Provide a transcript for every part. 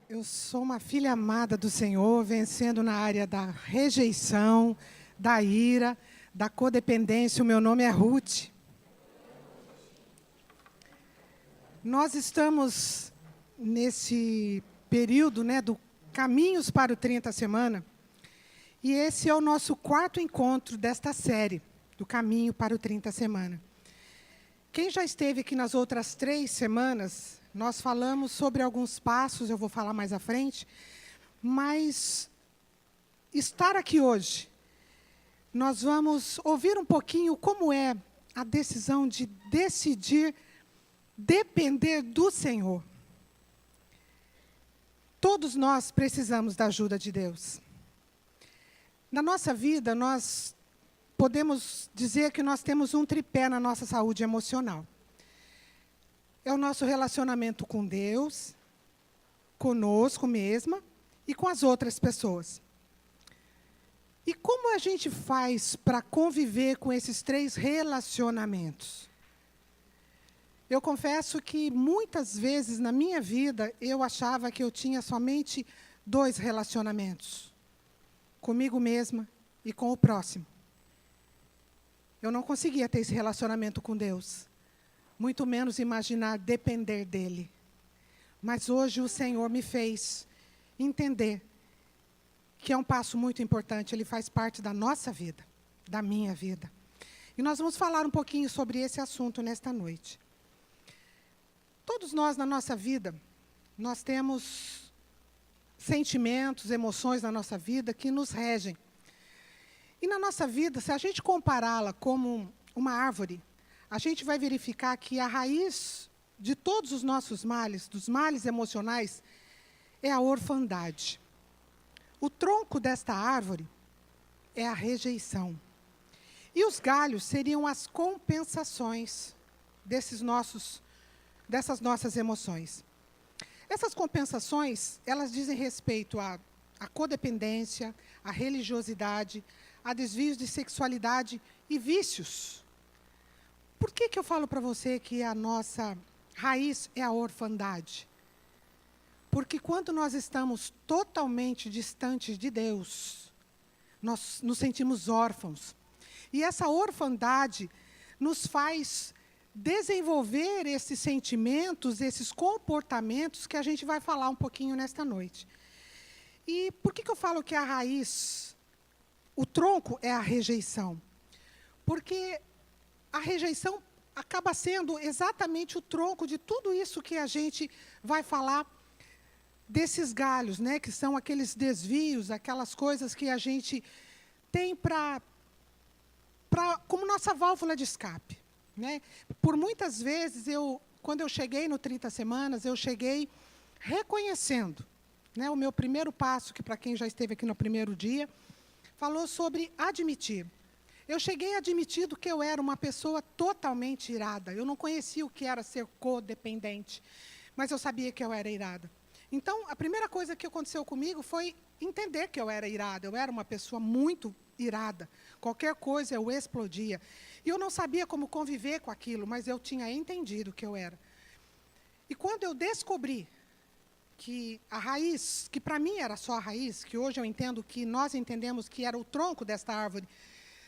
Eu sou uma filha amada do Senhor, vencendo na área da rejeição, da ira, da codependência. O meu nome é Ruth. Nós estamos nesse período, do Caminhos para o 30 Semana, e esse é o nosso quarto encontro desta série, do Caminho para o 30 Semana. Quem já esteve aqui nas outras 3 semanas, nós falamos sobre alguns passos, eu vou falar mais à frente, mas estar aqui hoje, nós vamos ouvir um pouquinho como é a decisão de decidir depender do Senhor. Todos nós precisamos da ajuda de Deus. Na nossa vida, nós podemos dizer que nós temos um tripé na nossa saúde emocional. É o nosso relacionamento com Deus, conosco mesma e com as outras pessoas. E como a gente faz para conviver com esses 3 relacionamentos? Eu confesso que muitas vezes na minha vida eu achava que eu tinha somente 2 relacionamentos. Comigo mesma e com o próximo. Eu não conseguia ter esse relacionamento com Deus. Muito menos imaginar depender dEle. Mas hoje o Senhor me fez entender que é um passo muito importante. Ele faz parte da nossa vida, da minha vida. E nós vamos falar um pouquinho sobre esse assunto nesta noite. Todos nós, na nossa vida, nós temos sentimentos, emoções na nossa vida que nos regem. E na nossa vida, se a gente compará-la como uma árvore, a gente vai verificar que a raiz de todos os nossos males, dos males emocionais, é a orfandade. O tronco desta árvore é a rejeição. E os galhos seriam as compensações dessas nossas emoções. Essas compensações, elas dizem respeito à codependência, à religiosidade, a desvios de sexualidade e vícios. Por que eu falo para você que a nossa raiz é a orfandade? Porque quando nós estamos totalmente distantes de Deus, nós nos sentimos órfãos. E essa orfandade nos faz desenvolver esses sentimentos, esses comportamentos que a gente vai falar um pouquinho nesta noite. E por que eu falo que a raiz, o tronco é a rejeição? Porque a rejeição acaba sendo exatamente o tronco de tudo isso que a gente vai falar desses galhos, que são aqueles desvios, aquelas coisas que a gente tem como nossa válvula de escape. Por muitas vezes, quando eu cheguei no 30 Semanas, eu cheguei reconhecendo. O meu primeiro passo, que para quem já esteve aqui no primeiro dia, falou sobre admitir. Eu cheguei admitindo que eu era uma pessoa totalmente irada. Eu não conhecia o que era ser codependente, mas eu sabia que eu era irada. Então, a primeira coisa que aconteceu comigo foi entender que eu era irada. Eu era uma pessoa muito irada. Qualquer coisa eu explodia. E eu não sabia como conviver com aquilo, mas eu tinha entendido que eu era. E quando eu descobri que a raiz, que para mim era só a raiz, que hoje eu entendo que nós entendemos que era o tronco desta árvore,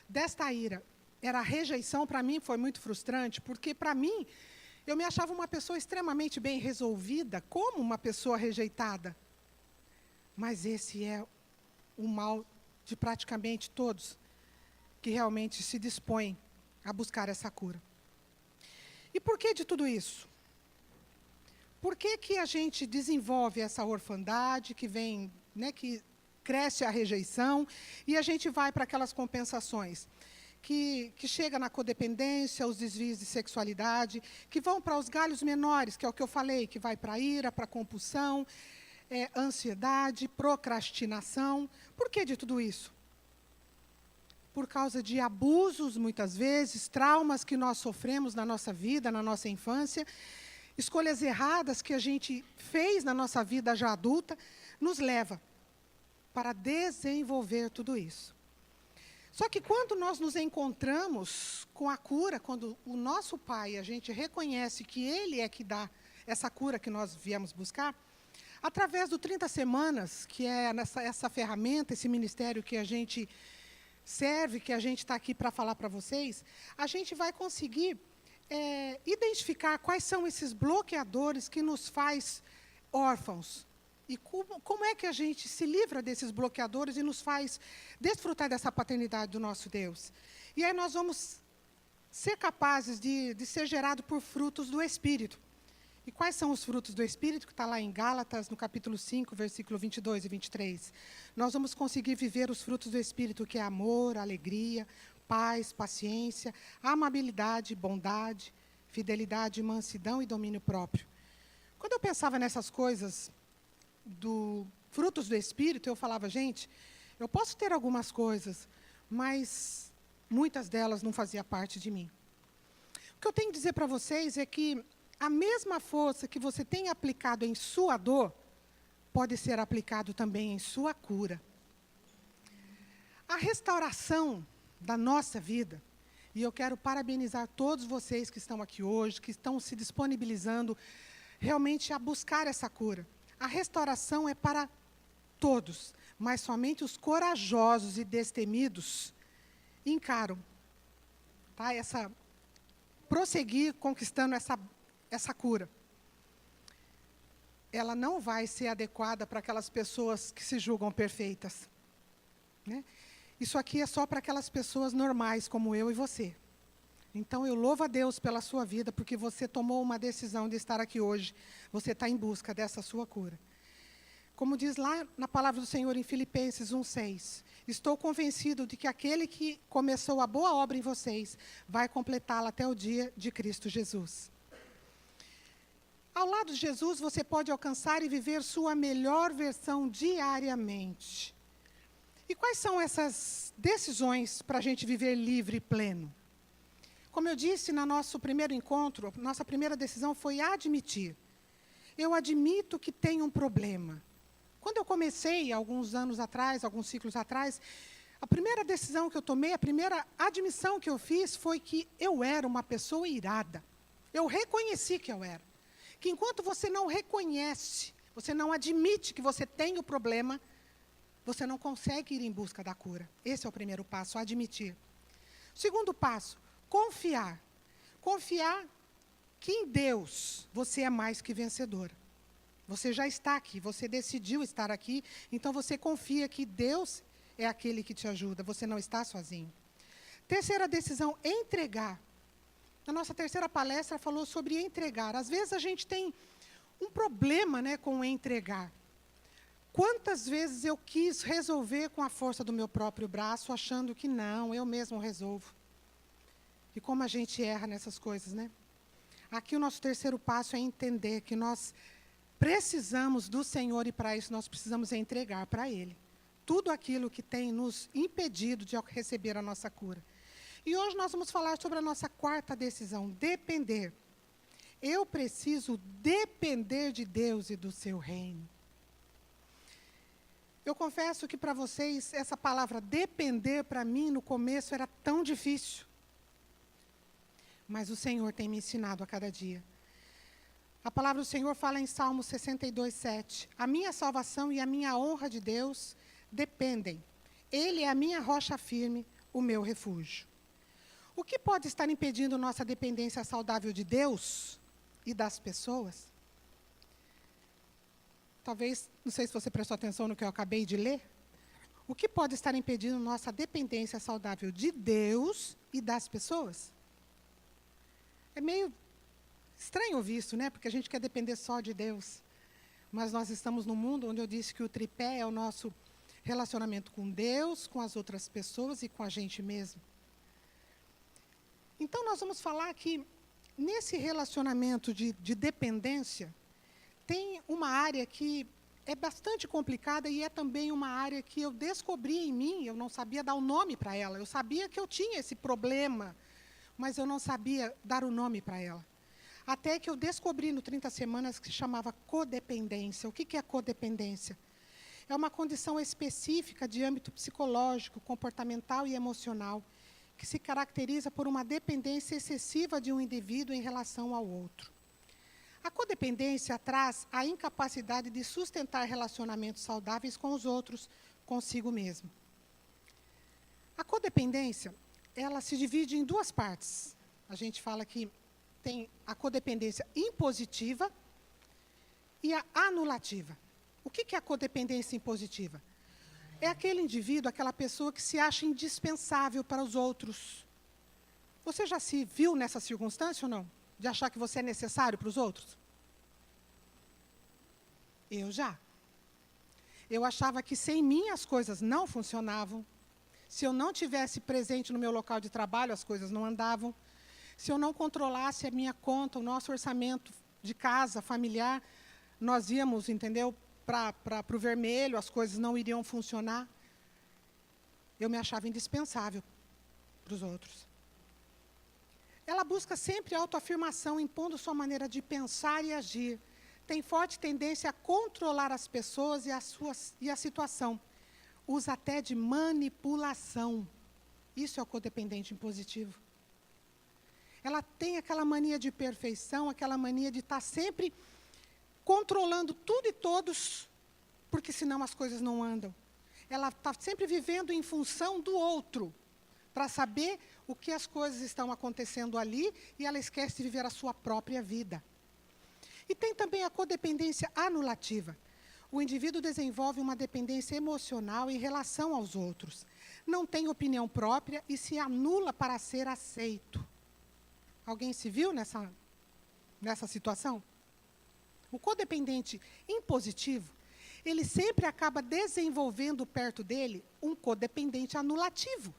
desta ira, era a rejeição, para mim foi muito frustrante, porque para mim, eu me achava uma pessoa extremamente bem resolvida, como uma pessoa rejeitada. Mas esse é o mal de praticamente todos que realmente se dispõem a buscar essa cura. E por que de tudo isso? Por que a gente desenvolve essa orfandade que vem, que cresce a rejeição e a gente vai para aquelas compensações que chega na codependência, os desvios de sexualidade, que vão para os galhos menores, que é o que eu falei, que vai para a ira, para a compulsão, ansiedade, procrastinação. Por que de tudo isso? Por causa de abusos, muitas vezes, traumas que nós sofremos na nossa vida, na nossa infância, escolhas erradas que a gente fez na nossa vida já adulta, nos leva para desenvolver tudo isso. Só que quando nós nos encontramos com a cura, quando o nosso Pai, a gente reconhece que Ele é que dá essa cura que nós viemos buscar, Através do 30 Semanas, que é essa ferramenta, esse ministério que a gente serve, que a gente está aqui para falar para vocês, a gente vai conseguir identificar quais são esses bloqueadores que nos faz órfãos. E como é que a gente se livra desses bloqueadores e nos faz desfrutar dessa paternidade do nosso Deus. E aí nós vamos ser capazes de ser gerados por frutos do Espírito. E quais são os frutos do Espírito? Que está lá em Gálatas, no capítulo 5, versículo 22 e 23. Nós vamos conseguir viver os frutos do Espírito, que é amor, alegria, paz, paciência, amabilidade, bondade, fidelidade, mansidão e domínio próprio. Quando eu pensava nessas coisas, frutos do Espírito, eu falava, gente, eu posso ter algumas coisas, mas muitas delas não faziam parte de mim. O que eu tenho que dizer para vocês é que a mesma força que você tem aplicado em sua dor, pode ser aplicado também em sua cura. A restauração da nossa vida, e eu quero parabenizar todos vocês que estão aqui hoje, que estão se disponibilizando realmente a buscar essa cura. A restauração é para todos, mas somente os corajosos e destemidos encaram, tá? Prosseguir conquistando essa cura. Ela não vai ser adequada para aquelas pessoas que se julgam perfeitas, né? Isso aqui é só para aquelas pessoas normais, como eu e você. Então, eu louvo a Deus pela sua vida, porque você tomou uma decisão de estar aqui hoje. Você está em busca dessa sua cura. Como diz lá na palavra do Senhor em Filipenses 1:6, estou convencido de que aquele que começou a boa obra em vocês vai completá-la até o dia de Cristo Jesus. Ao lado de Jesus, você pode alcançar e viver sua melhor versão diariamente. E quais são essas decisões para a gente viver livre e pleno? Como eu disse no nosso primeiro encontro, nossa primeira decisão foi admitir. Eu admito que tenho um problema. Quando eu comecei, alguns anos atrás, alguns ciclos atrás, a primeira decisão que eu tomei, a primeira admissão que eu fiz foi que eu era uma pessoa irada. Eu reconheci que eu era. Que enquanto você não reconhece, você não admite que você tem o problema, você não consegue ir em busca da cura. Esse é o primeiro passo, admitir. Segundo passo, confiar. Confiar que em Deus você é mais que vencedor. Você já está aqui, você decidiu estar aqui, então você confia que Deus é aquele que te ajuda, você não está sozinho. Terceira decisão, entregar. Na nossa terceira palestra falou sobre entregar. Às vezes a gente tem um problema, né, com entregar. Quantas vezes eu quis resolver com a força do meu próprio braço, achando que não, eu mesmo resolvo. E como a gente erra nessas coisas, né? Aqui o nosso terceiro passo é entender que nós precisamos do Senhor e para isso nós precisamos entregar para Ele tudo aquilo que tem nos impedido de receber a nossa cura. E hoje nós vamos falar sobre a nossa quarta decisão, depender. Eu preciso depender de Deus e do seu reino. Eu confesso que para vocês, essa palavra depender, para mim, no começo, era tão difícil. Mas o Senhor tem me ensinado a cada dia. A palavra do Senhor fala em Salmo 62:7. A minha salvação e a minha honra de Deus dependem. Ele é a minha rocha firme, o meu refúgio. O que pode estar impedindo nossa dependência saudável de Deus e das pessoas? Talvez, não sei se você prestou atenção no que eu acabei de ler. O que pode estar impedindo nossa dependência saudável de Deus e das pessoas? É meio estranho ouvir isso, né? Porque a gente quer depender só de Deus. Mas nós estamos num mundo onde eu disse que o tripé é o nosso relacionamento com Deus, com as outras pessoas e com a gente mesmo. Então, nós vamos falar que, nesse relacionamento de dependência, tem uma área que é bastante complicada e é também uma área que eu descobri em mim, eu não sabia dar o nome para ela. Eu sabia que eu tinha esse problema, mas eu não sabia dar o nome para ela. Até que eu descobri no 30 Semanas que se chamava codependência. O que é codependência? É uma condição específica de âmbito psicológico, comportamental e emocional, que se caracteriza por uma dependência excessiva de um indivíduo em relação ao outro. A codependência traz a incapacidade de sustentar relacionamentos saudáveis com os outros, consigo mesmo. A codependência, ela se divide em duas partes. A gente fala que tem a codependência impositiva e a anulativa. O que é a codependência impositiva? É aquele indivíduo, aquela pessoa que se acha indispensável para os outros. Você já se viu nessa circunstância ou não? De achar que você é necessário para os outros? Eu já. Eu achava que sem mim as coisas não funcionavam. Se eu não tivesse presente no meu local de trabalho, as coisas não andavam. Se eu não controlasse a minha conta, o nosso orçamento de casa, familiar, nós íamos, entendeu, para o vermelho, as coisas não iriam funcionar. Eu me achava indispensável para os outros. Ela busca sempre autoafirmação, impondo sua maneira de pensar e agir. Tem forte tendência a controlar as pessoas e a situação. Usa até de manipulação. Isso é o codependente impositivo. Ela tem aquela mania de perfeição, aquela mania de estar sempre controlando tudo e todos, porque senão as coisas não andam. Ela está sempre vivendo em função do outro, para saber o que as coisas estão acontecendo ali, e ela esquece de viver a sua própria vida. E tem também a codependência anulativa. O indivíduo desenvolve uma dependência emocional em relação aos outros. Não tem opinião própria e se anula para ser aceito. Alguém se viu nessa situação? O codependente impositivo, ele sempre acaba desenvolvendo perto dele um codependente anulativo.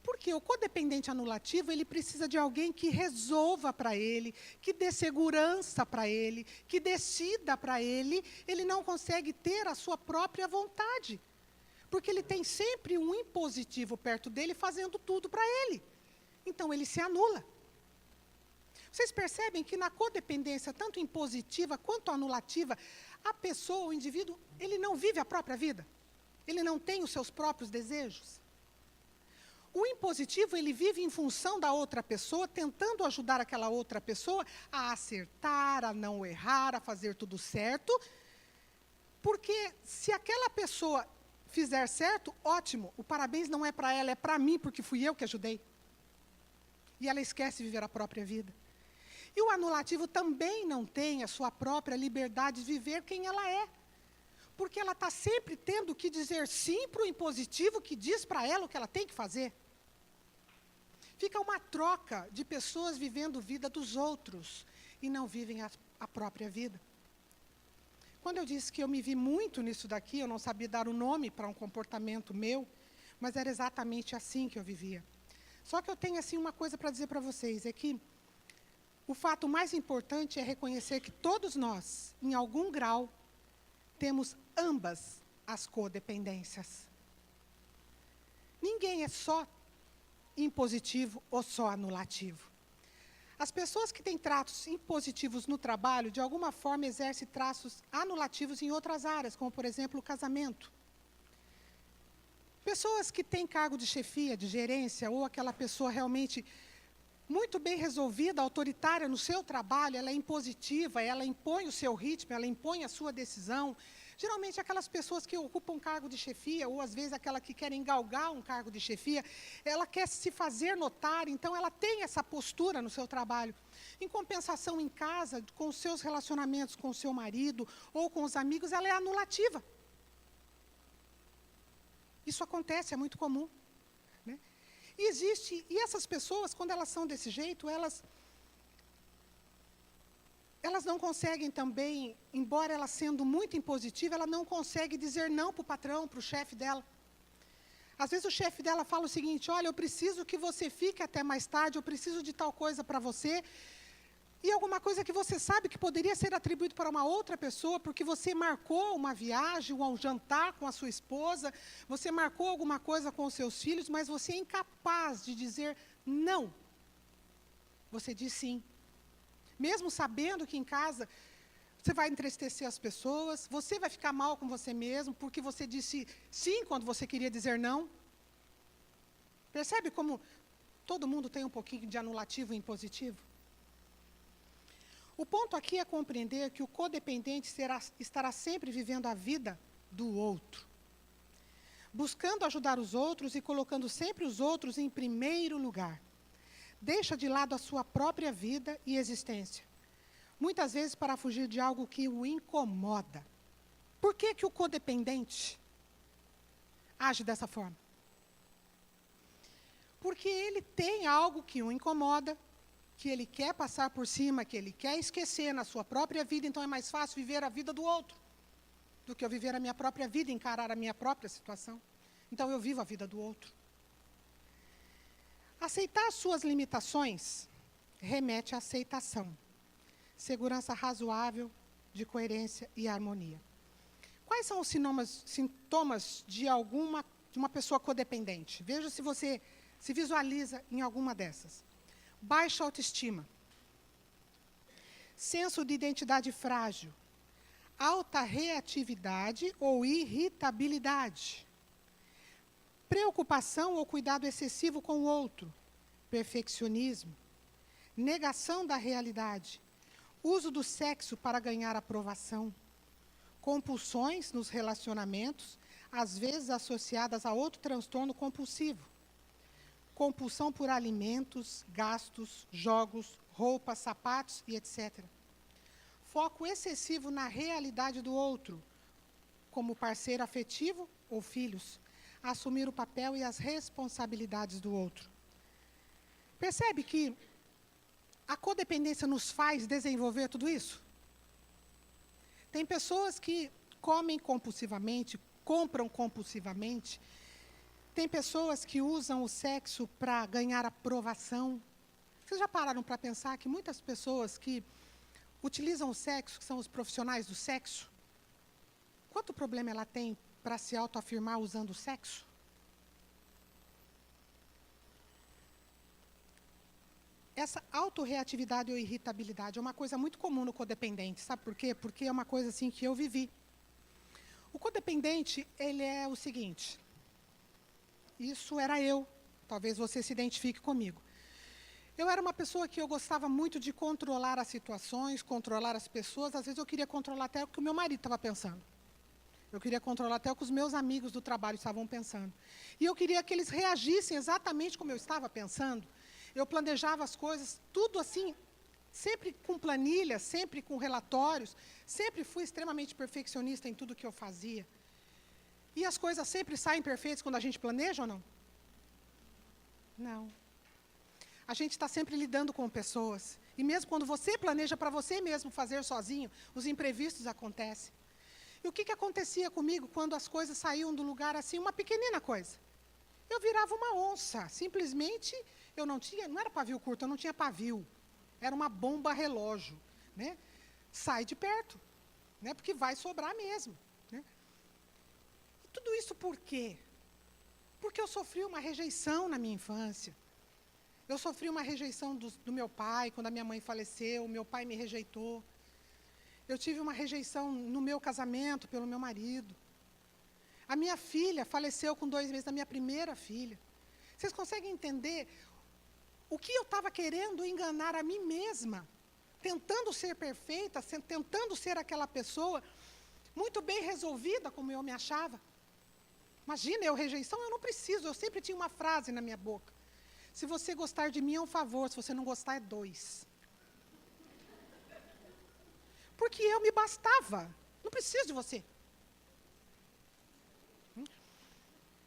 Porque o codependente anulativo, ele precisa de alguém que resolva para ele, que dê segurança para ele, que decida para ele. Ele não consegue ter a sua própria vontade. Porque ele tem sempre um impositivo perto dele fazendo tudo para ele. Então, ele se anula. Vocês percebem que na codependência, tanto impositiva quanto anulativa, a pessoa, o indivíduo, ele não vive a própria vida. Ele não tem os seus próprios desejos. O impositivo, ele vive em função da outra pessoa, tentando ajudar aquela outra pessoa a acertar, a não errar, a fazer tudo certo. Porque se aquela pessoa fizer certo, ótimo, o parabéns não é para ela, é para mim, porque fui eu que ajudei. E ela esquece de viver a própria vida. E o anulativo também não tem a sua própria liberdade de viver quem ela é. Porque ela está sempre tendo que dizer sim para o impositivo que diz para ela o que ela tem que fazer. Fica uma troca de pessoas vivendo a vida dos outros e não vivem a própria vida. Quando eu disse que eu me vi muito nisso daqui, eu não sabia dar o nome para um comportamento meu, mas era exatamente assim que eu vivia. Só que eu tenho assim uma coisa para dizer para vocês, é que o fato mais importante é reconhecer que todos nós, em algum grau, temos ambas as codependências. Ninguém é só impositivo ou só anulativo. As pessoas que têm traços impositivos no trabalho, de alguma forma, exercem traços anulativos em outras áreas, como, por exemplo, o casamento. Pessoas que têm cargo de chefia, de gerência, ou aquela pessoa realmente muito bem resolvida, autoritária no seu trabalho, ela é impositiva, ela impõe o seu ritmo, ela impõe a sua decisão. Geralmente, aquelas pessoas que ocupam cargo de chefia, ou às vezes aquela que querem galgar um cargo de chefia, ela quer se fazer notar, então ela tem essa postura no seu trabalho. Em compensação, em casa, com os seus relacionamentos com o seu marido ou com os amigos, ela é anulativa. Isso acontece, é muito comum. Né? E essas pessoas, quando elas são desse jeito, elas não conseguem também, embora ela sendo muito impositiva, ela não consegue dizer não para o patrão, para o chefe dela. Às vezes o chefe dela fala o seguinte, olha, eu preciso que você fique até mais tarde, eu preciso de tal coisa para você, e alguma coisa que você sabe que poderia ser atribuído para uma outra pessoa, porque você marcou uma viagem, ou um jantar com a sua esposa, você marcou alguma coisa com os seus filhos, mas você é incapaz de dizer não. Você diz sim. Mesmo sabendo que em casa você vai entristecer as pessoas, você vai ficar mal com você mesmo, porque você disse sim quando você queria dizer não. Percebe como todo mundo tem um pouquinho de anulativo e impositivo? O ponto aqui é compreender que o codependente estará sempre vivendo a vida do outro, buscando ajudar os outros e colocando sempre os outros em primeiro lugar. Deixa de lado a sua própria vida e existência, muitas vezes para fugir de algo que o incomoda. Por que o codependente age dessa forma? Porque ele tem algo que o incomoda, que ele quer passar por cima, que ele quer esquecer na sua própria vida, então é mais fácil viver a vida do outro do que eu viver a minha própria vida, encarar a minha própria situação. Então eu vivo a vida do outro. Aceitar suas limitações remete à aceitação, segurança razoável de coerência e harmonia. Quais são os sintomas de uma pessoa codependente? Veja se você se visualiza em alguma dessas. Baixa autoestima, senso de identidade frágil, alta reatividade ou irritabilidade, preocupação ou cuidado excessivo com o outro, perfeccionismo, negação da realidade, uso do sexo para ganhar aprovação, compulsões nos relacionamentos, às vezes associadas a outro transtorno compulsivo, compulsão por alimentos, gastos, jogos, roupas, sapatos e etc. Foco excessivo na realidade do outro, como parceiro afetivo ou filhos, assumir o papel e as responsabilidades do outro. Percebe que a codependência nos faz desenvolver tudo isso? Tem pessoas que comem compulsivamente, compram compulsivamente. Tem pessoas que usam o sexo para ganhar aprovação. Vocês já pararam para pensar que muitas pessoas que utilizam o sexo, que são os profissionais do sexo, quanto problema ela tem para se autoafirmar usando o sexo? Essa autorreatividade ou irritabilidade é uma coisa muito comum no codependente. Sabe por quê? Porque é uma coisa assim que eu vivi. O codependente, ele é o seguinte... Isso era eu, talvez você se identifique comigo. Eu era uma pessoa que eu gostava muito de controlar as situações, controlar as pessoas. Às vezes eu queria controlar até o que o meu marido estava pensando. Eu queria controlar até o que os meus amigos do trabalho estavam pensando. E eu queria que eles reagissem exatamente como eu estava pensando. Eu planejava as coisas, tudo assim, sempre com planilhas, sempre com relatórios. Sempre fui extremamente perfeccionista em tudo que eu fazia. E as coisas sempre saem perfeitas quando a gente planeja ou não? Não. A gente está sempre lidando com pessoas. E mesmo quando você planeja para você mesmo fazer sozinho, os imprevistos acontecem. E o que acontecia comigo quando as coisas saíam do lugar assim, uma pequenina coisa? Eu virava uma onça. Simplesmente, não era pavio curto, eu não tinha pavio. Era uma bomba relógio. Né? Sai de perto, né? Porque vai sobrar mesmo. Tudo isso por quê? Porque eu sofri uma rejeição na minha infância. Eu sofri uma rejeição do meu pai, quando a minha mãe faleceu, meu pai me rejeitou. Eu tive uma rejeição no meu casamento pelo meu marido. A minha filha faleceu com 2 meses, a minha primeira filha. Vocês conseguem entender o que eu estava querendo enganar a mim mesma, tentando ser perfeita, tentando ser aquela pessoa muito bem resolvida, como eu me achava? Imagina, rejeição, eu não preciso, eu sempre tinha uma frase na minha boca. Se você gostar de mim, é um favor, se você não gostar, é 2. Porque eu me bastava, não preciso de você.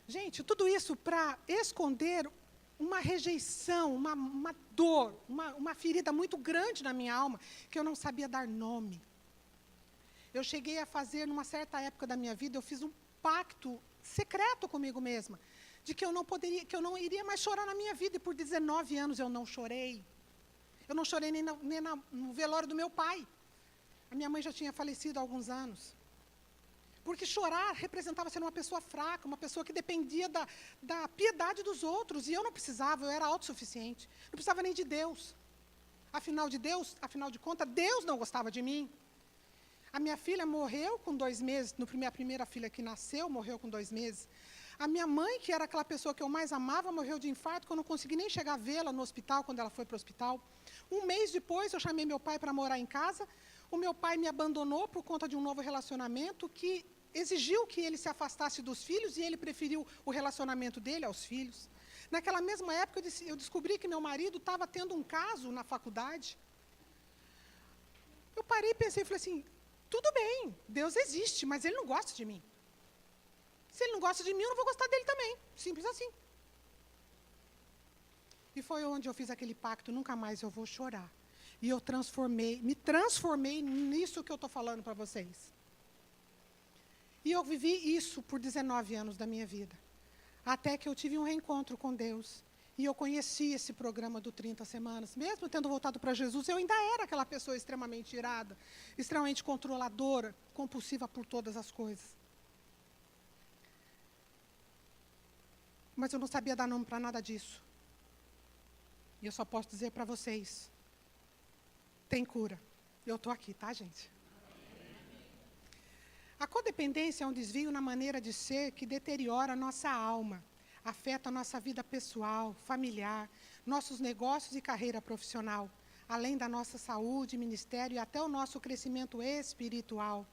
Gente, tudo isso para esconder uma rejeição, uma dor, uma ferida muito grande na minha alma, que eu não sabia dar nome. Eu cheguei a fazer, numa certa época da minha vida, eu fiz um pacto secreto comigo mesma, de que eu não iria mais chorar na minha vida, e por 19 anos eu não chorei. Eu não chorei nem no velório do meu pai. A minha mãe já tinha falecido há alguns anos. Porque chorar representava ser uma pessoa fraca, uma pessoa que dependia da piedade dos outros, e eu não precisava, eu era autossuficiente. Não precisava nem de Deus. Afinal de contas, Deus não gostava de mim. A minha filha morreu com 2 meses, a primeira filha que nasceu morreu com 2 meses. A minha mãe, que era aquela pessoa que eu mais amava, morreu de infarto, que eu não consegui nem chegar a vê-la no hospital, quando ela foi para o hospital. Um mês depois, eu chamei meu pai para morar em casa. O meu pai me abandonou por conta de um novo relacionamento que exigiu que ele se afastasse dos filhos e ele preferiu o relacionamento dele aos filhos. Naquela mesma época, eu descobri que meu marido estava tendo um caso na faculdade. Eu parei e pensei, falei assim, tudo bem, Deus existe, mas Ele não gosta de mim. Se Ele não gosta de mim, eu não vou gostar dele também. Simples assim. E foi onde eu fiz aquele pacto, nunca mais eu vou chorar. E eu me transformei nisso que eu estou falando para vocês. E eu vivi isso por 19 anos da minha vida. Até que eu tive um reencontro com Deus. E eu conheci esse programa do 30 Semanas. Mesmo tendo voltado para Jesus, eu ainda era aquela pessoa extremamente irada, extremamente controladora, compulsiva por todas as coisas. Mas eu não sabia dar nome para nada disso. E eu só posso dizer para vocês, tem cura. Eu estou aqui, tá, gente? A codependência é um desvio na maneira de ser que deteriora a nossa alma, afeta a nossa vida pessoal, familiar, nossos negócios e carreira profissional, além da nossa saúde, ministério e até o nosso crescimento espiritual.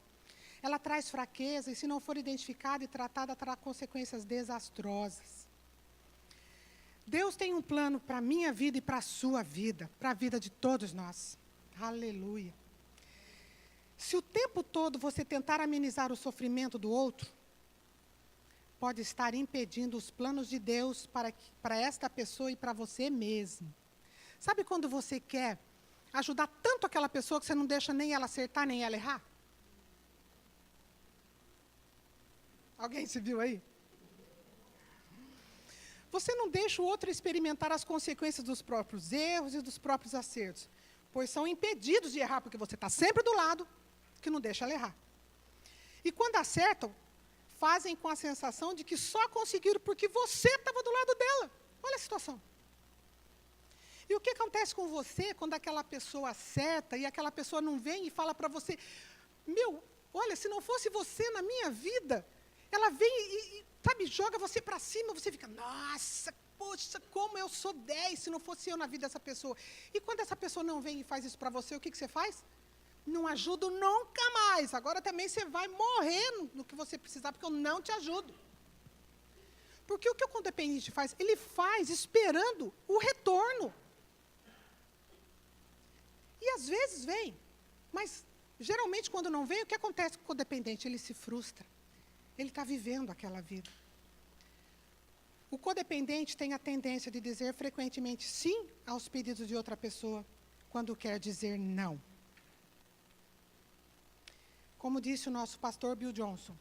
Ela traz fraqueza e, se não for identificada e tratada, terá consequências desastrosas. Deus tem um plano para a minha vida e para a sua vida, para a vida de todos nós. Aleluia. Se o tempo todo você tentar amenizar o sofrimento do outro, pode estar impedindo os planos de Deus para esta pessoa e para você mesmo. Sabe quando você quer ajudar tanto aquela pessoa que você não deixa nem ela acertar, nem ela errar? Alguém se viu aí? Você não deixa o outro experimentar as consequências dos próprios erros e dos próprios acertos, pois são impedidos de errar, porque você está sempre do lado que não deixa ela errar. E quando acertam, fazem com a sensação de que só conseguiram porque você estava do lado dela. Olha a situação. E o que acontece com você quando aquela pessoa acerta e aquela pessoa não vem e fala para você, olha, se não fosse você na minha vida, ela vem e sabe, joga você para cima, você fica, nossa, poxa, como eu sou 10 se não fosse eu na vida dessa pessoa. E quando essa pessoa não vem e faz isso para você, o que você faz? Não ajudo nunca mais. Agora também você vai morrer no que você precisar, porque eu não te ajudo. Porque o que o codependente faz? Ele faz esperando o retorno. E às vezes vem, mas geralmente quando não vem, o que acontece com o codependente? Ele se frustra. Ele está vivendo aquela vida. O codependente tem a tendência de dizer frequentemente sim aos pedidos de outra pessoa, quando quer dizer não. Como disse o nosso pastor Bill Johnson,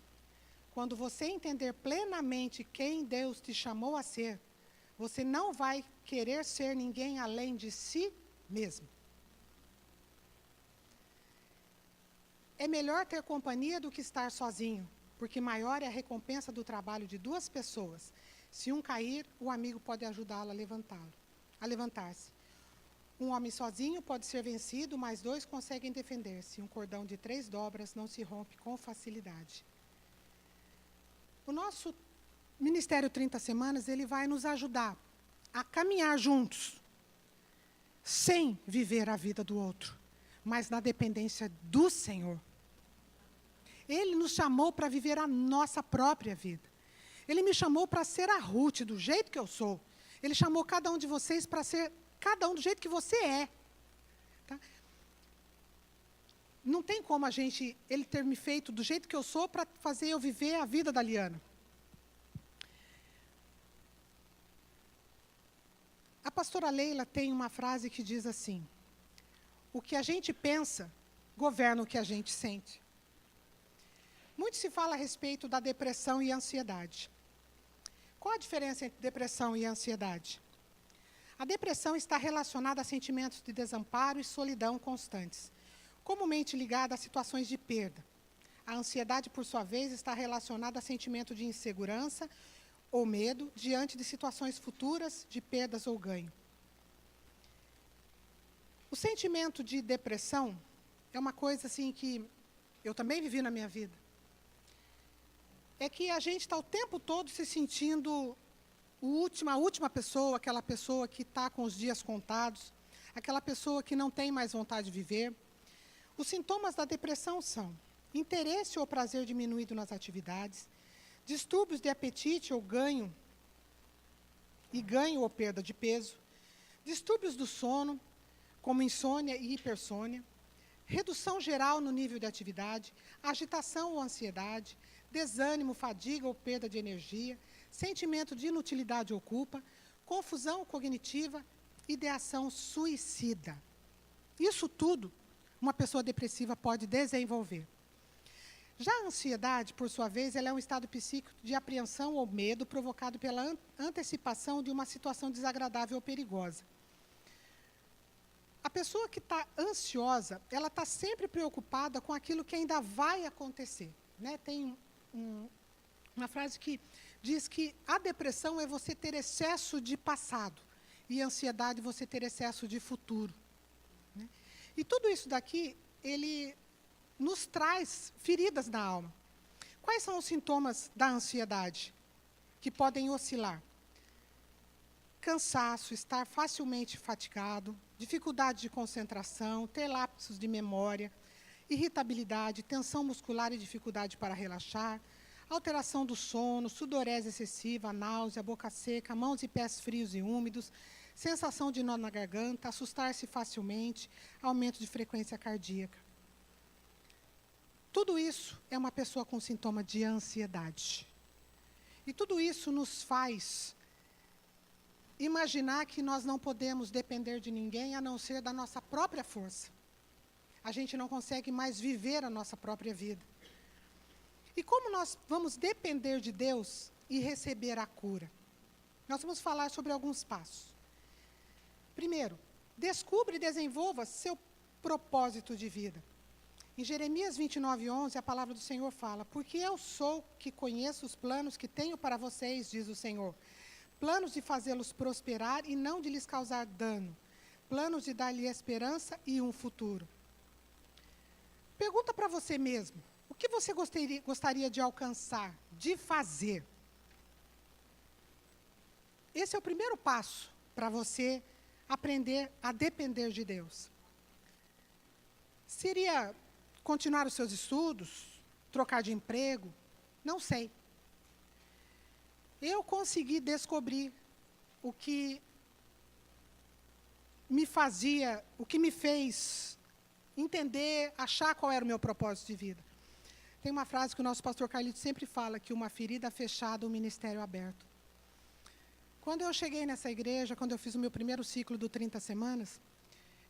quando você entender plenamente quem Deus te chamou a ser, você não vai querer ser ninguém além de si mesmo. É melhor ter companhia do que estar sozinho, porque maior é a recompensa do trabalho de duas pessoas. Se um cair, o amigo pode ajudá-lo a levantar-se. Um homem sozinho pode ser vencido, mas dois conseguem defender-se. Um cordão de 3 dobras não se rompe com facilidade. O nosso Ministério 30 Semanas, ele vai nos ajudar a caminhar juntos, sem viver a vida do outro, mas na dependência do Senhor. Ele nos chamou para viver a nossa própria vida. Ele me chamou para ser a Ruth, do jeito que eu sou. Ele chamou cada um de vocês para ser cada um do jeito que você é. Tá? Não tem como ele ter me feito do jeito que eu sou para fazer eu viver a vida da Liana. A pastora Leila tem uma frase que diz assim, o que a gente pensa governa o que a gente sente. Muito se fala a respeito da depressão e ansiedade. Qual a diferença entre depressão e ansiedade? A depressão está relacionada a sentimentos de desamparo e solidão constantes, comumente ligada a situações de perda. A ansiedade, por sua vez, está relacionada a sentimento de insegurança ou medo diante de situações futuras de perdas ou ganho. O sentimento de depressão é uma coisa assim que eu também vivi na minha vida. é que a gente está o tempo todo se sentindo a última pessoa, aquela pessoa que está com os dias contados, aquela pessoa que não tem mais vontade de viver. Os sintomas da depressão são interesse ou prazer diminuído nas atividades, distúrbios de apetite ou ganho ou perda de peso, distúrbios do sono, como insônia e hipersônia, redução geral no nível de atividade, agitação ou ansiedade, desânimo, fadiga ou perda de energia, sentimento de inutilidade ou culpa, confusão cognitiva, ideação suicida. Isso tudo uma pessoa depressiva pode desenvolver. Já a ansiedade, por sua vez, ela é um estado psíquico de apreensão ou medo provocado pela antecipação de uma situação desagradável ou perigosa. A pessoa que está ansiosa, ela está sempre preocupada com aquilo que ainda vai acontecer. Né? Tem uma frase que diz que a depressão é você ter excesso de passado e a ansiedade você ter excesso de futuro. Né? E tudo isso daqui, ele nos traz feridas na alma. Quais são os sintomas da ansiedade que podem oscilar? Cansaço, estar facilmente fatigado, dificuldade de concentração, ter lapsos de memória, irritabilidade, tensão muscular e dificuldade para relaxar, alteração do sono, sudorese excessiva, náusea, boca seca, mãos e pés frios e úmidos, sensação de nó na garganta, assustar-se facilmente, aumento de frequência cardíaca. Tudo isso é uma pessoa com sintoma de ansiedade. E tudo isso nos faz imaginar que nós não podemos depender de ninguém a não ser da nossa própria força. A gente não consegue mais viver a nossa própria vida. E como nós vamos depender de Deus e receber a cura? Nós vamos falar sobre alguns passos. Primeiro, descubra e desenvolva seu propósito de vida. Em Jeremias 29:11, a palavra do Senhor fala: porque eu sou que conheço os planos que tenho para vocês, diz o Senhor. Planos de fazê-los prosperar e não de lhes causar dano. Planos de dar-lhe esperança e um futuro. Pergunta para você mesmo, o que você gostaria de alcançar, de fazer? Esse é o primeiro passo para você aprender a depender de Deus. Seria continuar os seus estudos, trocar de emprego? Não sei. Eu consegui descobrir o que me fez entender, achar qual era o meu propósito de vida. Tem uma frase que o nosso pastor Carlito sempre fala, que uma ferida fechada, um ministério aberto. Quando eu cheguei nessa igreja, quando eu fiz o meu primeiro ciclo do 30 semanas,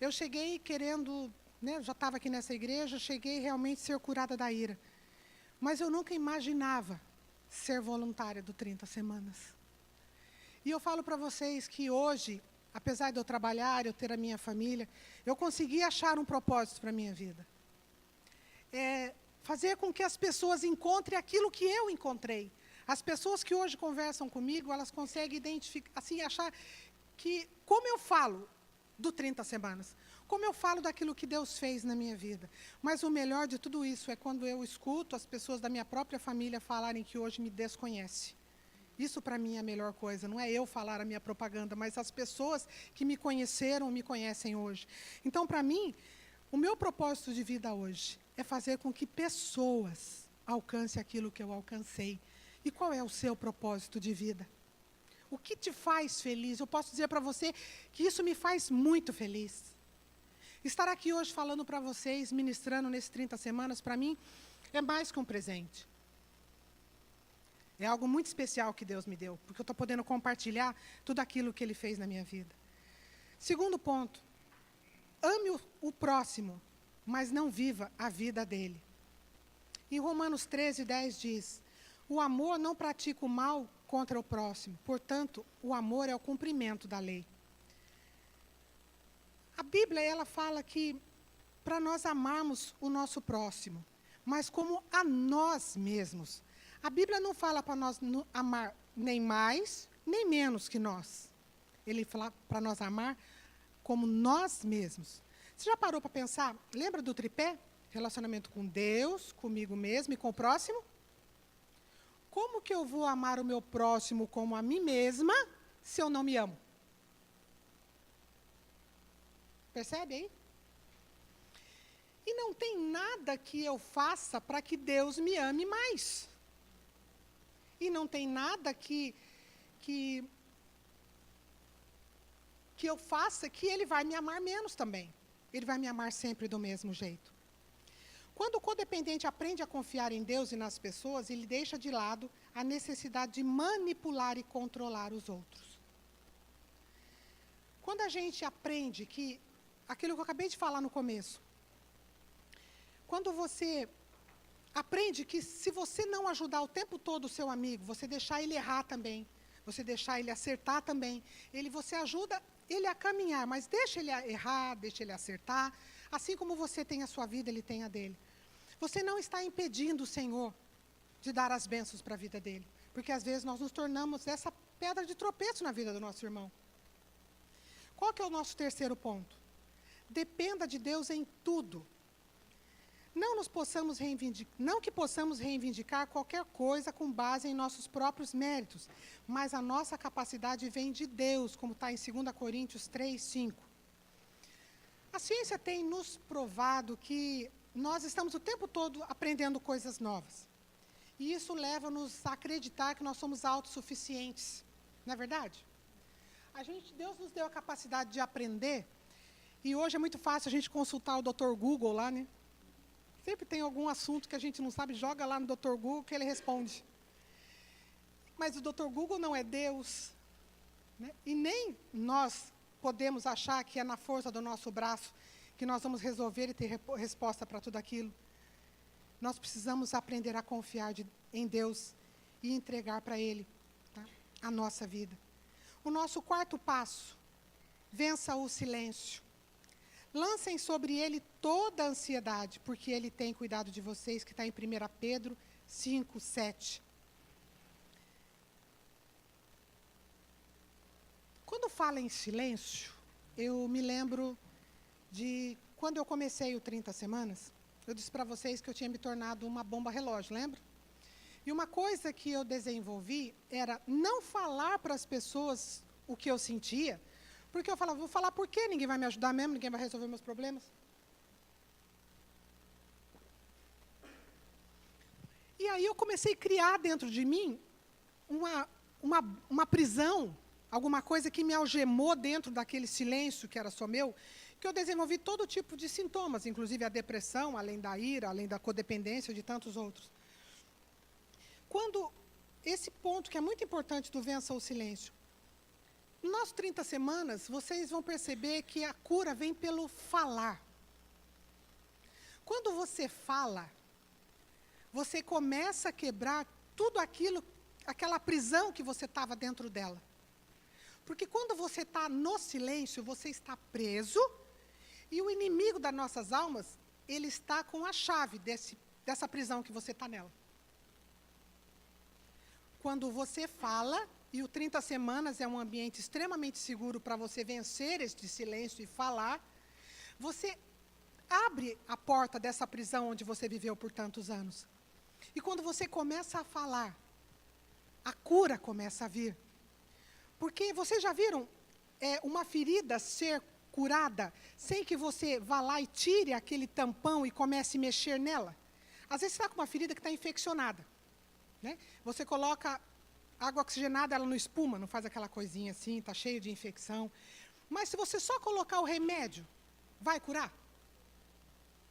eu cheguei querendo, né, já estava aqui nessa igreja, cheguei realmente ser curada da ira. Mas eu nunca imaginava ser voluntária do 30 semanas. E eu falo para vocês que hoje, apesar de eu trabalhar, eu ter a minha família, eu consegui achar um propósito para a minha vida. Fazer com que as pessoas encontrem aquilo que eu encontrei. As pessoas que hoje conversam comigo, elas conseguem identificar, assim, achar que, como eu falo do 30 semanas, como eu falo daquilo que Deus fez na minha vida. Mas o melhor de tudo isso é quando eu escuto as pessoas da minha própria família falarem que hoje me desconhecem. Isso, para mim, é a melhor coisa. Não é eu falar a minha propaganda, mas as pessoas que me conheceram, me conhecem hoje. Então, para mim, o meu propósito de vida hoje é fazer com que pessoas alcancem aquilo que eu alcancei. E qual é o seu propósito de vida? O que te faz feliz? Eu posso dizer para você que isso me faz muito feliz. Estar aqui hoje falando para vocês, ministrando nesses 30 semanas, para mim, é mais que um presente. É algo muito especial que Deus me deu, porque eu estou podendo compartilhar tudo aquilo que Ele fez na minha vida. Segundo ponto, ame o próximo, mas não viva a vida dele. Em Romanos 13:10 diz: o amor não pratica o mal contra o próximo, portanto, o amor é o cumprimento da lei. A Bíblia, ela fala que para nós amarmos o nosso próximo, mas como a nós mesmos. A Bíblia não fala para nós amar nem mais, nem menos que nós. Ele fala para nós amar como nós mesmos. Você já parou para pensar? Lembra do tripé? Relacionamento com Deus, comigo mesmo e com o próximo? como que eu vou amar o meu próximo como a mim mesma se eu não me amo? Percebe aí? E não tem nada que eu faça para que Deus me ame mais. E não tem nada que eu faça que Ele vai me amar menos também. Ele vai me amar sempre do mesmo jeito. Quando o codependente aprende a confiar em Deus e nas pessoas, ele deixa de lado a necessidade de manipular e controlar os outros. Quando a gente aprende que, aquilo que eu acabei de falar no começo, quando você aprende que se você não ajudar o tempo todo o seu amigo, você deixar ele errar também, você deixar ele acertar também, você ajuda ele a caminhar, mas deixa ele errar, deixa ele acertar, assim como você tem a sua vida, ele tem a dele. Você não está impedindo o Senhor de dar as bênçãos para a vida dele, porque às vezes nós nos tornamos essa pedra de tropeço na vida do nosso irmão. Qual que é o nosso terceiro ponto? Dependa de Deus em tudo. Não que possamos reivindicar qualquer coisa com base em nossos próprios méritos, mas a nossa capacidade vem de Deus, como está em 2 Coríntios 3, 5. A ciência tem nos provado que nós estamos o tempo todo aprendendo coisas novas. E isso leva-nos a acreditar que nós somos autossuficientes. Não é verdade? Deus nos deu a capacidade de aprender, e hoje é muito fácil a gente consultar o Dr. Google lá, né? Sempre tem algum assunto que a gente não sabe, joga lá no Dr. Google que ele responde. Mas o Dr. Google não é Deus, né? E nem nós podemos achar que é na força do nosso braço que nós vamos resolver e ter resposta para tudo aquilo. Nós precisamos aprender a confiar em Deus e entregar para Ele, tá, a nossa vida. O nosso quarto passo, vença o silêncio. Lancem sobre Ele toda a ansiedade, porque Ele tem cuidado de vocês, que está em 1 Pedro 5, 7. Quando fala em silêncio, eu me lembro de quando eu comecei o 30 Semanas, eu disse para vocês que eu tinha me tornado uma bomba relógio, lembra? E uma coisa que eu desenvolvi era não falar para as pessoas o que eu sentia, porque eu falava, vou falar por quê? Ninguém vai me ajudar mesmo, ninguém vai resolver meus problemas. E aí eu comecei a criar dentro de mim uma prisão, alguma coisa que me algemou dentro daquele silêncio que era só meu, que eu desenvolvi todo tipo de sintomas, inclusive a depressão, além da ira, além da codependência, de tantos outros. Quando esse ponto que é muito importante do vença o silêncio, no nosso 30 Semanas, vocês vão perceber que a cura vem pelo falar. Quando você fala, você começa a quebrar tudo aquilo, aquela prisão que você estava dentro dela. Porque quando você está no silêncio, você está preso, e o inimigo das nossas almas, ele está com a chave dessa prisão que você está nela. Quando você fala, e o 30 Semanas é um ambiente extremamente seguro para você vencer este silêncio e falar, você abre a porta dessa prisão onde você viveu por tantos anos. E quando você começa a falar, a cura começa a vir. Porque vocês já viram uma ferida ser curada sem que você vá lá e tire aquele tampão e comece a mexer nela? Às vezes você está com uma ferida que está infeccionada, né? Você coloca água oxigenada, ela não espuma, não faz aquela coisinha assim, está cheio de infecção. Mas se você só colocar o remédio, vai curar?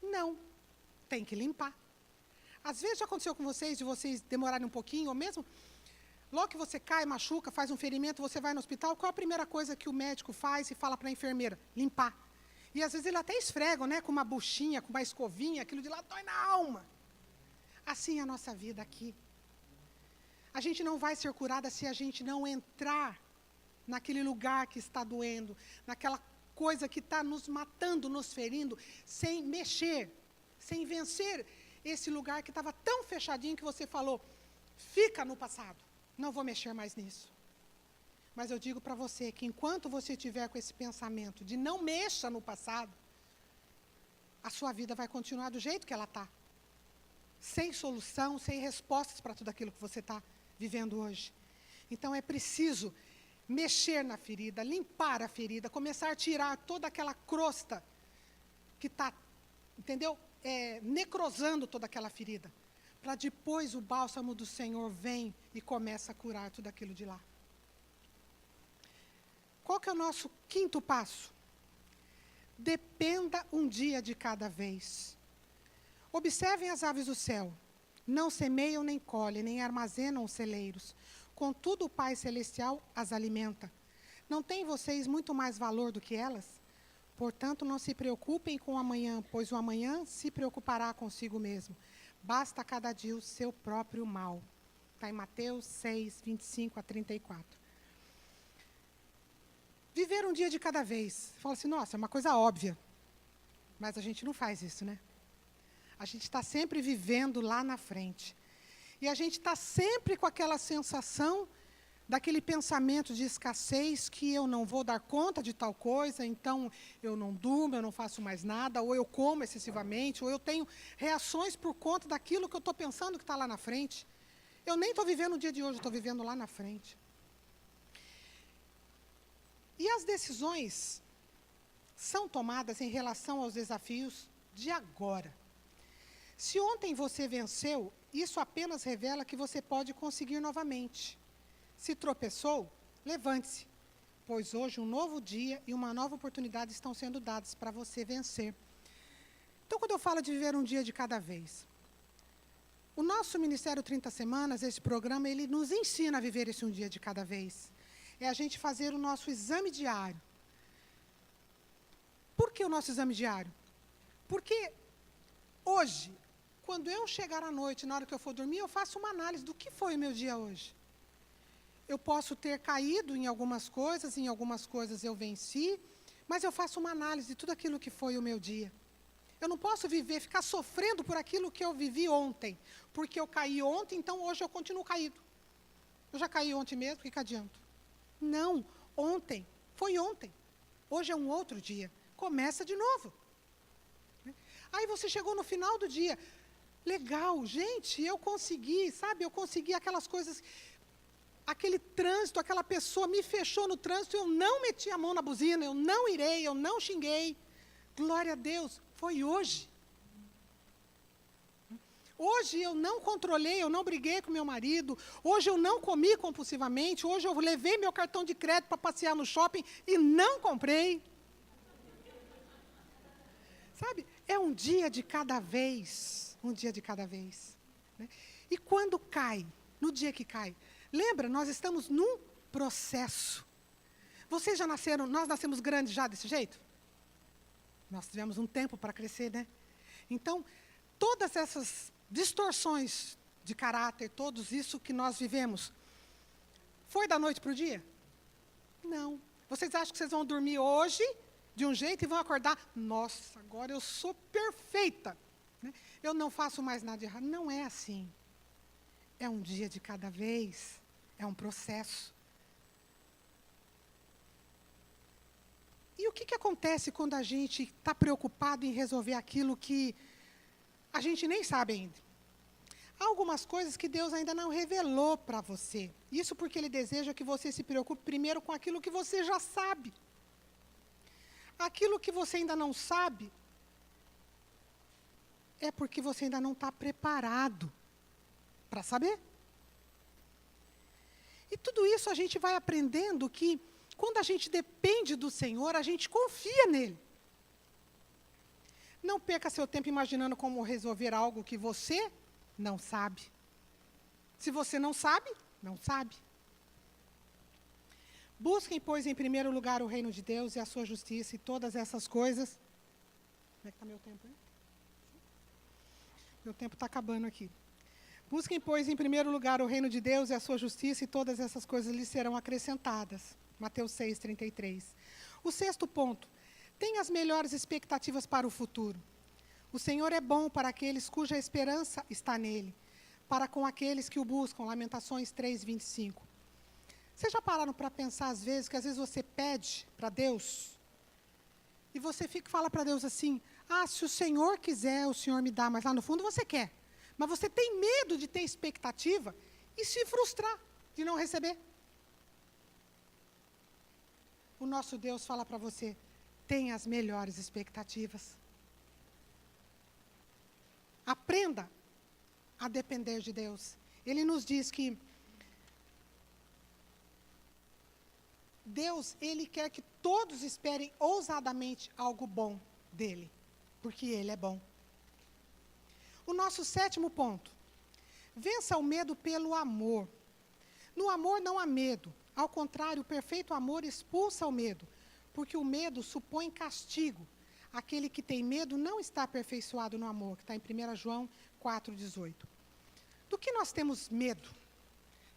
Não, tem que limpar. Às vezes já aconteceu com vocês, de vocês demorarem um pouquinho, ou mesmo, logo que você cai, machuca, faz um ferimento, você vai no hospital, qual a primeira coisa que o médico faz e fala para a enfermeira? Limpar. E às vezes ele até esfregam, né, com uma buchinha, com uma escovinha, aquilo de lá dói na alma. Assim é a nossa vida aqui. A gente não vai ser curada se a gente não entrar naquele lugar que está doendo, naquela coisa que está nos matando, nos ferindo, sem mexer, sem vencer esse lugar que estava tão fechadinho que você falou, fica no passado, não vou mexer mais nisso. Mas eu digo para você que enquanto você estiver com esse pensamento de não mexa no passado, a sua vida vai continuar do jeito que ela está. Sem solução, sem respostas para tudo aquilo que você está vivendo hoje. Então, é preciso mexer na ferida, limpar a ferida, começar a tirar toda aquela crosta que está, entendeu? Necrosando toda aquela ferida. Para depois o bálsamo do Senhor vem e começa a curar tudo aquilo de lá. Qual que é o nosso quinto passo? Dependa um dia de cada vez. Observem as aves do céu. Não semeiam, nem colhem, nem armazenam os celeiros. Contudo, o Pai Celestial as alimenta. Não têm vocês muito mais valor do que elas? Portanto, não se preocupem com o amanhã, pois o amanhã se preocupará consigo mesmo. Basta a cada dia o seu próprio mal. Está em Mateus 6, 25 a 34. Viver um dia de cada vez. Fala assim, nossa, é uma coisa óbvia. Mas a gente não faz isso, né? A gente está sempre vivendo lá na frente. E a gente está sempre com aquela sensação, daquele pensamento de escassez, que eu não vou dar conta de tal coisa, então eu não durmo, eu não faço mais nada, ou eu como excessivamente, ou eu tenho reações por conta daquilo que eu estou pensando que está lá na frente. Eu nem estou vivendo o dia de hoje, estou vivendo lá na frente. E as decisões são tomadas em relação aos desafios de agora. Se ontem você venceu, isso apenas revela que você pode conseguir novamente. Se tropeçou, levante-se, pois hoje um novo dia e uma nova oportunidade estão sendo dados para você vencer. Então, quando eu falo de viver um dia de cada vez, o nosso Ministério 30 Semanas, esse programa, ele nos ensina a viver esse um dia de cada vez. É a gente fazer o nosso exame diário. Por que o nosso exame diário? Porque hoje, quando eu chegar à noite, na hora que eu for dormir, eu faço uma análise do que foi o meu dia hoje. Eu posso ter caído em algumas coisas eu venci, mas eu faço uma análise de tudo aquilo que foi o meu dia. Eu não posso ficar sofrendo por aquilo que eu vivi ontem, porque eu caí ontem, então hoje eu continuo caído. Eu já caí ontem mesmo, o que adianta? Não, ontem, foi ontem. Hoje é um outro dia. Começa de novo. Aí você chegou no final do dia. Legal, gente, eu consegui, sabe? Eu consegui aquelas coisas, aquele trânsito, aquela pessoa me fechou no trânsito, eu não meti a mão na buzina, eu não irei, eu não xinguei. Glória a Deus, foi hoje. Hoje eu não controlei, eu não briguei com meu marido, hoje eu não comi compulsivamente, hoje eu levei meu cartão de crédito para passear no shopping e não comprei. Sabe, é um dia de cada vez, um dia de cada vez. Né? E quando cai, no dia que cai, lembra, nós estamos num processo. Vocês já nasceram, nós nascemos grandes já desse jeito? Nós tivemos um tempo para crescer, né? Então, todas essas distorções de caráter, todos isso que nós vivemos, foi da noite para o dia? Não. Vocês acham que vocês vão dormir hoje de um jeito e vão acordar, nossa, agora eu sou perfeita, né? Eu não faço mais nada de errado. Não é assim. É um dia de cada vez, é um processo. E o que acontece quando a gente está preocupado em resolver aquilo que a gente nem sabe ainda? Há algumas coisas que Deus ainda não revelou para você. Isso porque Ele deseja que você se preocupe primeiro com aquilo que você já sabe. Aquilo que você ainda não sabe é porque você ainda não está preparado para saber. E tudo isso a gente vai aprendendo que, quando a gente depende do Senhor, a gente confia nele. Não perca seu tempo imaginando como resolver algo que você não sabe. Se você não sabe, não sabe. Busquem, pois, em primeiro lugar o reino de Deus e a sua justiça e todas essas coisas. Como é que está meu tempo aí? Meu tempo está acabando aqui. Busquem, pois, em primeiro lugar o reino de Deus e a sua justiça e todas essas coisas lhes serão acrescentadas. Mateus 6, 33. O sexto ponto. Tenha as melhores expectativas para o futuro. O Senhor é bom para aqueles cuja esperança está nele, para com aqueles que o buscam. Lamentações 3, 25. Vocês já pararam para pensar, às vezes, que às vezes você pede para Deus, e você fala para Deus assim, se o Senhor quiser, o Senhor me dá, mas lá no fundo você quer. Mas você tem medo de ter expectativa, e se frustrar de não receber. O nosso Deus fala para você, tenha as melhores expectativas. Aprenda a depender de Deus. Ele nos diz que Deus, Ele quer que todos esperem ousadamente algo bom dEle, porque Ele é bom. O nosso 7º ponto, vença o medo pelo amor. No amor não há medo, ao contrário, o perfeito amor expulsa o medo, porque o medo supõe castigo. Aquele que tem medo não está aperfeiçoado no amor, que está em 1 João 4,18. Do que nós temos medo?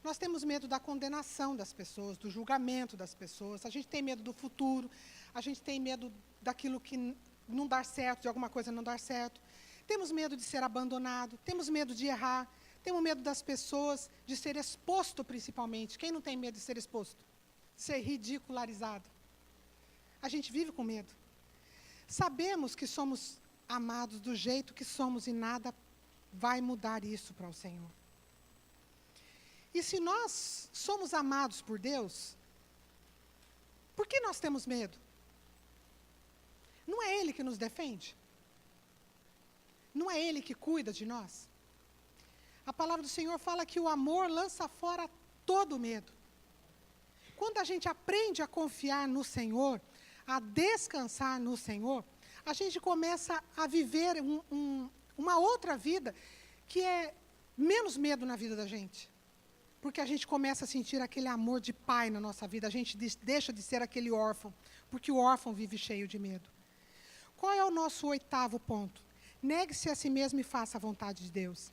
Nós temos medo da condenação das pessoas, do julgamento das pessoas, a gente tem medo do futuro, a gente tem medo daquilo que não dar certo, de alguma coisa não dar certo. Temos medo de ser abandonado, temos medo de errar, temos medo das pessoas, de ser exposto principalmente. Quem não tem medo de ser exposto? De ser ridicularizado. A gente vive com medo. Sabemos que somos amados do jeito que somos e nada vai mudar isso para o Senhor. E se nós somos amados por Deus, por que nós temos medo? Não é Ele que nos defende? Não é Ele que cuida de nós? A palavra do Senhor fala que o amor lança fora todo medo. Quando a gente aprende a confiar no Senhor, a descansar no Senhor, a gente começa a viver uma outra vida que é menos medo na vida da gente. Porque a gente começa a sentir aquele amor de pai na nossa vida, a gente deixa de ser aquele órfão, porque o órfão vive cheio de medo. Qual é o nosso 8º ponto? Negue-se a si mesmo e faça a vontade de Deus.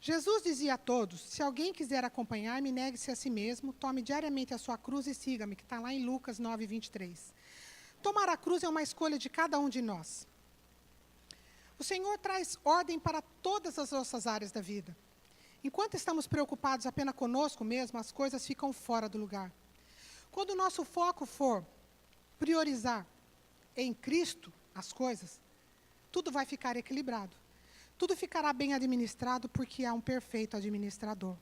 Jesus dizia a todos, se alguém quiser acompanhar-me, negue-se a si mesmo, tome diariamente a sua cruz e siga-me, que está lá em Lucas 9:23. Tomar a cruz é uma escolha de cada um de nós. O Senhor traz ordem para todas as nossas áreas da vida. Enquanto estamos preocupados apenas conosco mesmo, as coisas ficam fora do lugar. Quando o nosso foco for priorizar em Cristo as coisas, tudo vai ficar equilibrado. Tudo ficará bem administrado porque há um perfeito administrador.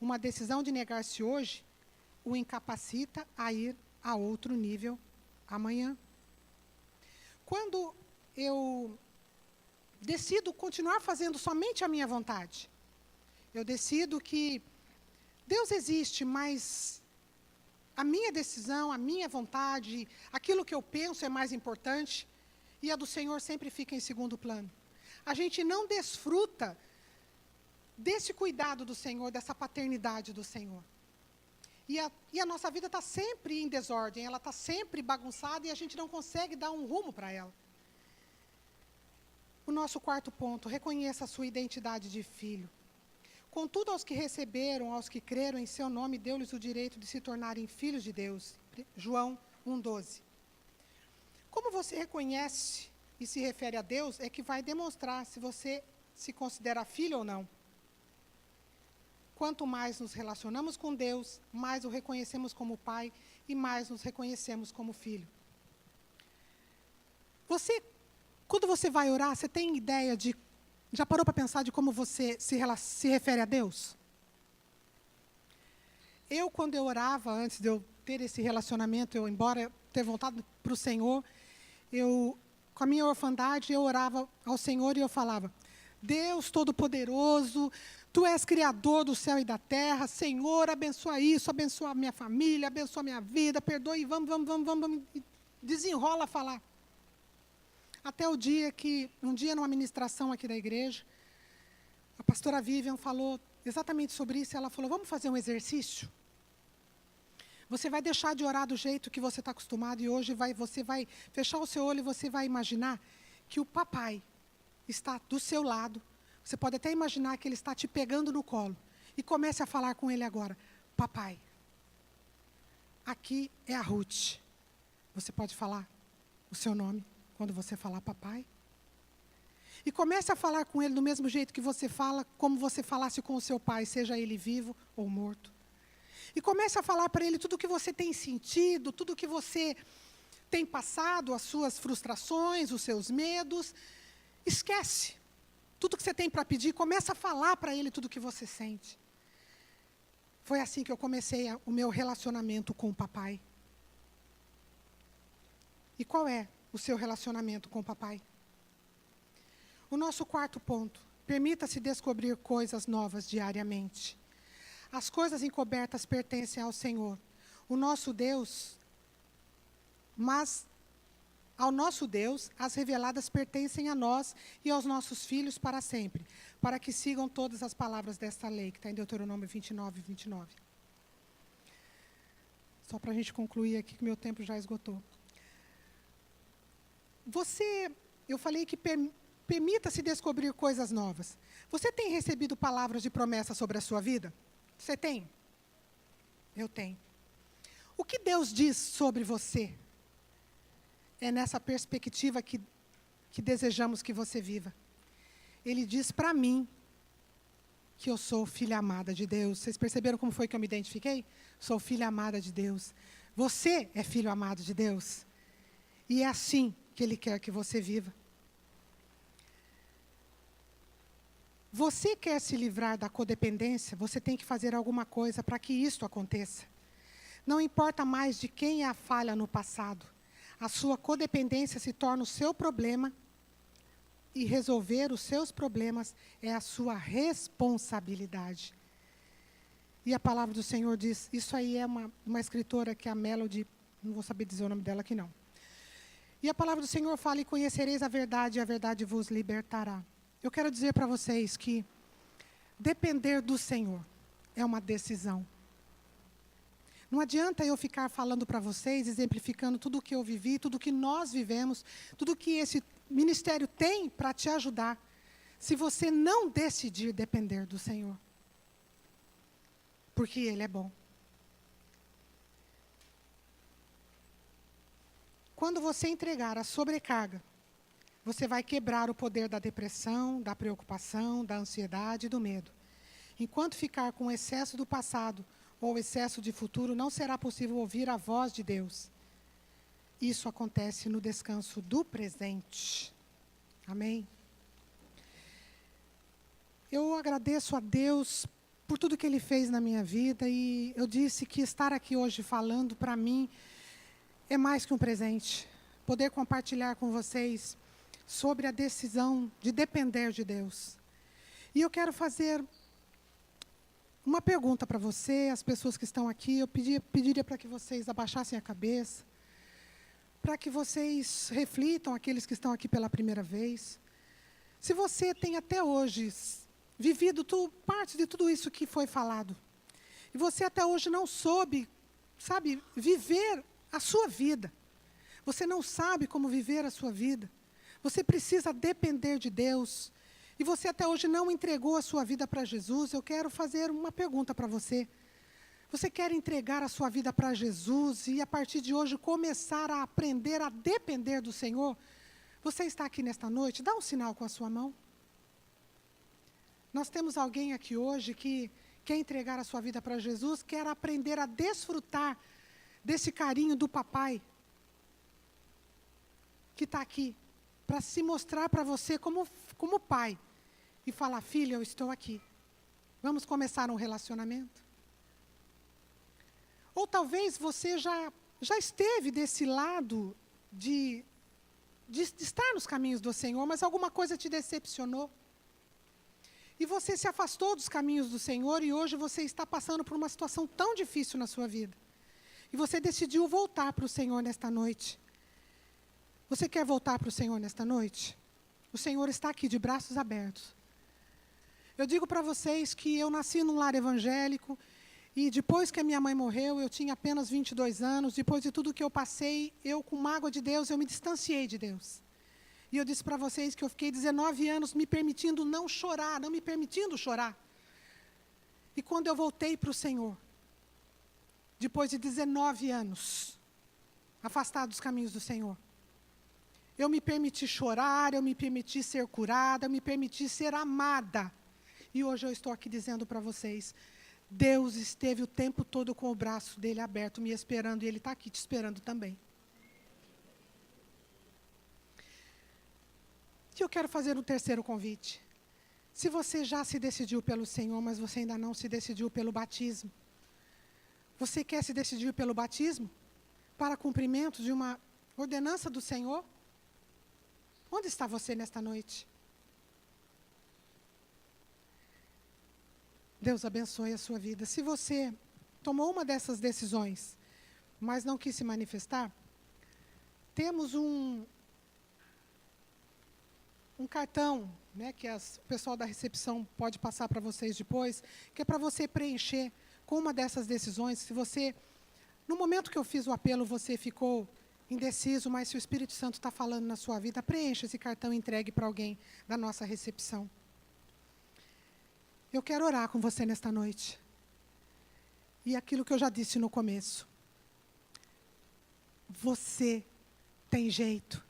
Uma decisão de negar-se hoje o incapacita a ir a outro nível amanhã. Quando eu decido continuar fazendo somente a minha vontade, eu decido que Deus existe, mas a minha decisão, a minha vontade, aquilo que eu penso é mais importante, e a do Senhor sempre fica em segundo plano. A gente não desfruta desse cuidado do Senhor, dessa paternidade do Senhor. E a nossa vida está sempre em desordem, ela está sempre bagunçada e a gente não consegue dar um rumo para ela. O nosso 4º ponto, reconheça a sua identidade de filho. Contudo, aos que receberam, aos que creram em seu nome, deu-lhes o direito de se tornarem filhos de Deus. João 1:12. Como você reconhece e se refere a Deus, é que vai demonstrar se você se considera filho ou não. Quanto mais nos relacionamos com Deus, mais o reconhecemos como Pai e mais nos reconhecemos como filho. Quando você vai orar, você tem ideia de... Já parou para pensar de como você se refere a Deus? Quando eu orava, antes de eu ter esse relacionamento, embora ter voltado para o Senhor, com a minha orfandade, eu orava ao Senhor e eu falava, Deus Todo-Poderoso, Tu és Criador do céu e da terra, Senhor, abençoa isso, abençoa a minha família, abençoa a minha vida, perdoe, vamos, e desenrola a falar. Até o dia que, um dia numa ministração aqui da igreja, a pastora Vivian falou exatamente sobre isso, ela falou, vamos fazer um exercício? Você vai deixar de orar do jeito que você está acostumado e hoje você vai fechar o seu olho e você vai imaginar que o papai está do seu lado. Você pode até imaginar que ele está te pegando no colo. E comece a falar com ele agora. Papai, aqui é a Ruth. Você pode falar o seu nome quando você falar papai? E comece a falar com ele do mesmo jeito que você fala, como você falasse com o seu pai, seja ele vivo ou morto. E comece a falar para ele tudo o que você tem sentido, tudo o que você tem passado, as suas frustrações, os seus medos. Esquece tudo que você tem para pedir, começa a falar para ele tudo o que você sente. Foi assim que eu comecei o meu relacionamento com o papai. E qual é o seu relacionamento com o papai? O nosso quarto ponto. Permita-se descobrir coisas novas diariamente. As coisas encobertas pertencem ao Senhor, o nosso Deus, mas ao nosso Deus, as reveladas pertencem a nós e aos nossos filhos para sempre, para que sigam todas as palavras desta lei, que está em Deuteronômio 29, 29. Só para a gente concluir aqui, que meu tempo já esgotou. Eu falei que permita-se descobrir coisas novas. Você tem recebido palavras de promessa sobre a sua vida? Você tem? Eu tenho. O que Deus diz sobre você? É nessa perspectiva que desejamos que você viva. Ele diz para mim que eu sou filha amada de Deus. Vocês perceberam como foi que eu me identifiquei? Sou filha amada de Deus. Você é filho amado de Deus. E é assim que Ele quer que você viva. Você quer se livrar da codependência, você tem que fazer alguma coisa para que isto aconteça. Não importa mais de quem é a falha no passado. A sua codependência se torna o seu problema e resolver os seus problemas é a sua responsabilidade. E a palavra do Senhor diz, isso aí é uma escritora que é a Melody, não vou saber dizer o nome dela aqui não. E a palavra do Senhor fala, e conhecereis a verdade, e a verdade vos libertará. Eu quero dizer para vocês que depender do Senhor é uma decisão. Não adianta eu ficar falando para vocês, exemplificando tudo o que eu vivi, tudo o que nós vivemos, tudo o que esse ministério tem para te ajudar, se você não decidir depender do Senhor. Porque Ele é bom. Quando você entregar a sobrecarga, você vai quebrar o poder da depressão, da preocupação, da ansiedade e do medo. Enquanto ficar com o excesso do passado ou excesso de futuro, não será possível ouvir a voz de Deus. Isso acontece no descanso do presente. Amém? Eu agradeço a Deus por tudo que Ele fez na minha vida e eu disse que estar aqui hoje falando, para mim, é mais que um presente. Poder compartilhar com vocês sobre a decisão de depender de Deus. E eu quero fazer uma pergunta para você, as pessoas que estão aqui. Eu pediria para que vocês abaixassem a cabeça, para que vocês reflitam, aqueles que estão aqui pela primeira vez. Se você tem até hoje vivido parte de tudo isso que foi falado, e você até hoje não soube, viver a sua vida, você não sabe como viver a sua vida, você precisa depender de Deus, e você até hoje não entregou a sua vida para Jesus, eu quero fazer uma pergunta para você. Você quer entregar a sua vida para Jesus e, a partir de hoje, começar a aprender a depender do Senhor? Você está aqui nesta noite? Dá um sinal com a sua mão. Nós temos alguém aqui hoje que quer entregar a sua vida para Jesus, quer aprender a desfrutar desse carinho do papai, que está aqui, para se mostrar para você como pai, e falar, filha, eu estou aqui. Vamos começar um relacionamento? Ou talvez você já esteve desse lado de estar nos caminhos do Senhor, mas alguma coisa te decepcionou. E você se afastou dos caminhos do Senhor e hoje você está passando por uma situação tão difícil na sua vida. E você decidiu voltar para o Senhor nesta noite. Você quer voltar para o Senhor nesta noite? O Senhor está aqui de braços abertos. Eu digo para vocês que eu nasci num lar evangélico e depois que a minha mãe morreu, eu tinha apenas 22 anos, depois de tudo que eu passei, eu com mágoa de Deus, eu me distanciei de Deus. E eu disse para vocês que eu fiquei 19 anos me permitindo não chorar, não me permitindo chorar. E quando eu voltei para o Senhor, depois de 19 anos, afastado dos caminhos do Senhor, eu me permiti chorar, eu me permiti ser curada, eu me permiti ser amada. E hoje eu estou aqui dizendo para vocês, Deus esteve o tempo todo com o braço dele aberto, me esperando, e Ele está aqui te esperando também. E eu quero fazer um terceiro convite. Se você já se decidiu pelo Senhor, mas você ainda não se decidiu pelo batismo, Você quer se decidir pelo batismo? Para cumprimento de uma ordenança do Senhor? Onde está você nesta noite? Deus abençoe a sua vida. Se você tomou uma dessas decisões, mas não quis se manifestar, temos um cartão, né, que o pessoal da recepção pode passar para vocês depois, que é para você preencher com uma dessas decisões. Se você, no momento que eu fiz o apelo, você ficou indeciso, mas se o Espírito Santo está falando na sua vida, preencha esse cartão e entregue para alguém da nossa recepção. Eu quero orar com você nesta noite. E aquilo que eu já disse no começo. Você tem jeito.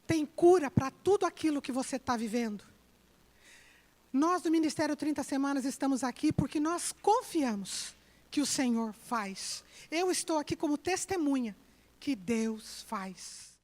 Tem cura para tudo aquilo que você está vivendo. Nós do Ministério 30 Semanas estamos aqui porque nós confiamos que o Senhor faz. Eu estou aqui como testemunha que Deus faz.